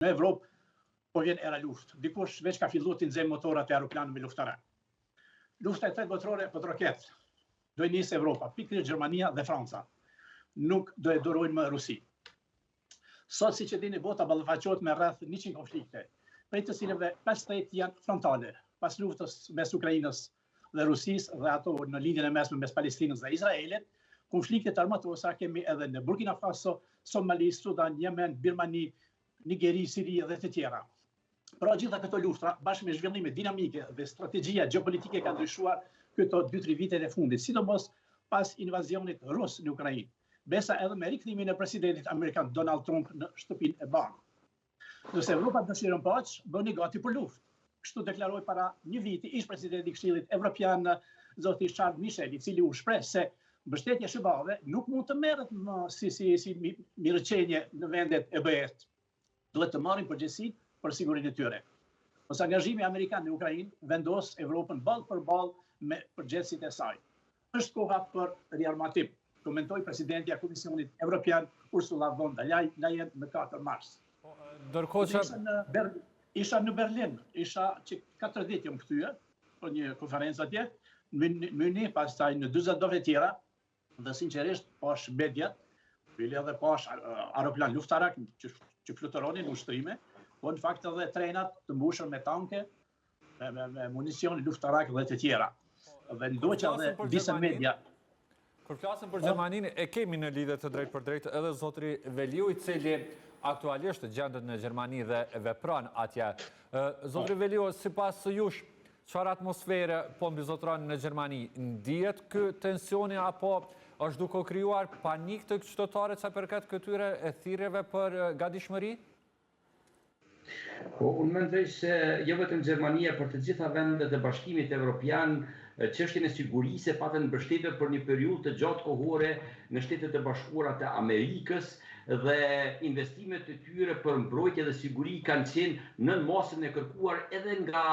Në Evropë po vjen era luftë. Dikush veç ka filluar të nxjerrë motorat e aeroplanëve luftarak. Lufta e tretë botërore për roket. Do e nisë Evropa, pikërisht Gjermania dhe Franca. Nuk do e durojnë më Rusi. Sot, siç e dini, bota ballafaqohet me rreth 100 konflikte, prej të cilëve 50 janë frontale, pas luftës mes Ukrainës dhe Rusisë dhe ato në lidhjen e mesme mes Palestinës dhe Izraelit. Konfliktet armatosa kemi edhe në Burkina Faso, Somali, Sudan, Yemen, Birmani, Nigeri, Siri dhe të tjera. Pra gjitha këto luftra, bashkë me zhvillime dinamike dhe strategjia gjeopolitike ka ndryshuar këto 2-3 vitet e fundit, sidomos pas invazionit rus në Ukrainë, besa edhe me rikthimin e presidentit amerikan Donald Trump në shtëpinë e Bardhë. Nëse Evropa dëshiron paqë, bëni gati për luftë. Kështu deklaroi para një viti ish presidenti i Këshillit Evropian, zoti Charles Michel, i cili u shpreh se mbështetja e SBA-ve nuk mund të merret si mirëqenie në vendet e BE-s. Duhet të marrin përgjegjësinë për sigurinë e tyre. Ose angazhimi amerikan në Ukrainë vendos Evropën ballë për ballë me përgjegjësitë e saj. Është koha për riarmatim, komentoi presidenti i Komisionit Evropian Ursula von der Leyen në 4 mars. Isha në Berlin, isha që 4 ditë jam kthye për një konferencë atje, në Münih, pastaj në 40 dove tjera, dhe sinqerisht pash mediat, edhe pash aeroplan luftarak që fluturonin në ushtrime, po në fakt edhe trenat të mbushur me tanke, me municion luftarak dhe të tjera. Dhe ndoqja edhe disa media. Kur flasim për Gjermaninë, e kemi në lidhje të drejtë për drejtë edhe zotri Veliu, i cili aktualisht gjendet në Gjermani dhe vepron atje. Zotri Veliu, sipas jush, çfarë atmosfere po mbizotron në Gjermani? Ndihet ky tensioni apo është duke krijuar panik të qytetarëve sa përket këtyre thirrjeve për gatishmëri? Po, unë mendoj se jo vetëm Gjermania, për të gjitha vendet e Bashkimit Evropian, çështjen e sigurisë patën mbështetje për një periudhë të gjatë kohore në Shtetet e Bashkuara të Amerikës dhe investimet e tyre për mbrojtje dhe siguri kanë qenë në masën e kërkuar edhe nga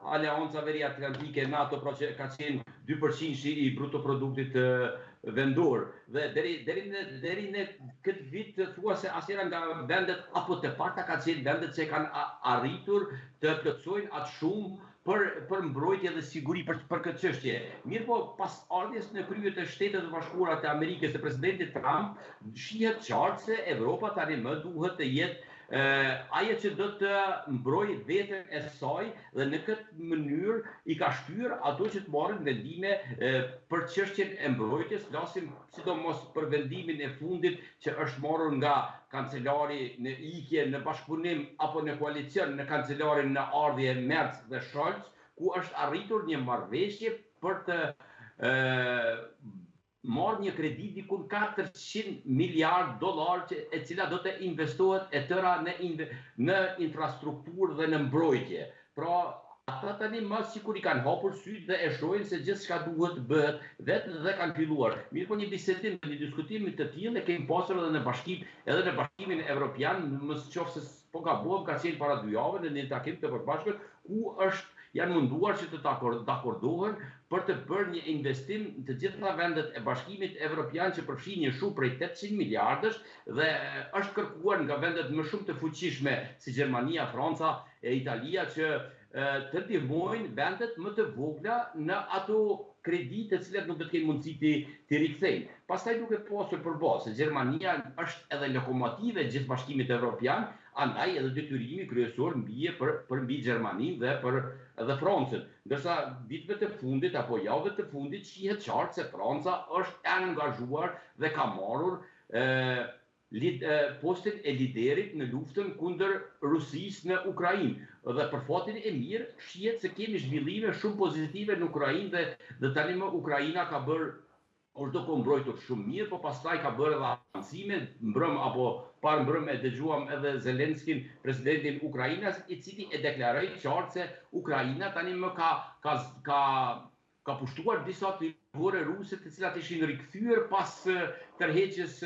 Aleanca Veriatlantike, NATO, pra që ka qenë 2% i brutoproduktit vendor. Dhe deri në këtë vit thua se asnjëra nga vendet apo të parta ka qenë vendet që kanë arritur të plotësojnë atë shumë për mbrojtje dhe siguri për këtë çështje. Mirë po, pas ardhjes në krye të Shtetet e Bashkuara të Amerikës të presidentit Trump, shihet qartë se Evropa tani më duhet të jetë ajo që do të mbrojë veten e saj dhe në këtë mënyrë i ka shtyr ato që të marrin vendime për çështjen e mbrojtjes, flasim sidomos për vendimin e fundit që është marrur nga kancelari në ikje në bashkëpunim apo në koalicion në kancelarin në ardhje Merz dhe Scholz, ku është arritur një marrëveshje për të marrë një kredi diku $400 miliardë e cila do të investohet e tëra në infrastrukturë dhe në mbrojtje. Pra, ata tani më sikur i kanë hapur sytë dhe e shohin se gjithçka duhet bëhet vetë dhe kanë filluar. Mirë po një bisedim, një diskutim të tillë kemi pasur edhe në Bashkimin Evropian, mos qoftë se po gabuam, ka qenë para 2 javë në një takim të përbashkët ku janë munduar që të dakordohen për të bërë një investim të gjitha vendet e Bashkimit Evropian që përfshin një shumë prej 800 miliardësh dhe është kërkuar nga vendet më shumë të fuqishme si Gjermania, Franca e Italia që të ndihmojnë vendet më të vogla në ato kredi të cilat nuk do të kenë mundësi të rikthejnë. Pastaj duke pasur përballë se Gjermania është edhe lokomotive e gjithë Bashkimit Evropian, andaj edhe detyrimi kryesor për mbi Gjermaninë dhe Francën. Ndërsa viteve të fundit apo javëve të fundit shihet qartë se Franca është e angazhuar dhe ka marrur postin e liderit në luftën kundër Rusisë në Ukrainë. Dhe për fatin e mirë, shihet se kemi zhvillime shumë pozitive në Ukrainë dhe tani më Ukraina ka bërë është do po mbrojtur shumë mirë, po pastaj ka bërë edhe avancime, mbrëm apo parë mbrëm e dëgjuam edhe Zelenskin, presidentin Ukrainës, i cili e deklaroi qartë se Ukraina tani më ka pushtuar disa territoire ruse të cilat ishin rikthyer pas tërheqjes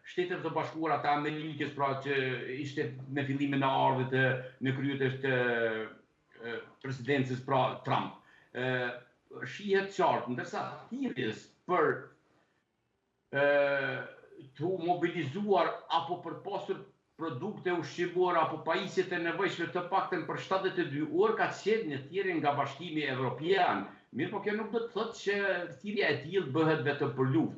Shtetet e Bashkuara të Amerikës, pra që ishte me fillimin e ardhit në krye të presidencës pra Trump. Shihet qartë, ndërsa thirrjes për të mobilizuar apo për pasur produkte ushqimore apo pajisjet e nevojshme të paktën për 72 orë ka qenë një thirrje nga Bashkimi Evropian. Mirë, po kjo nuk do të thotë që thirrja e tillë bëhet vetëm për luftë.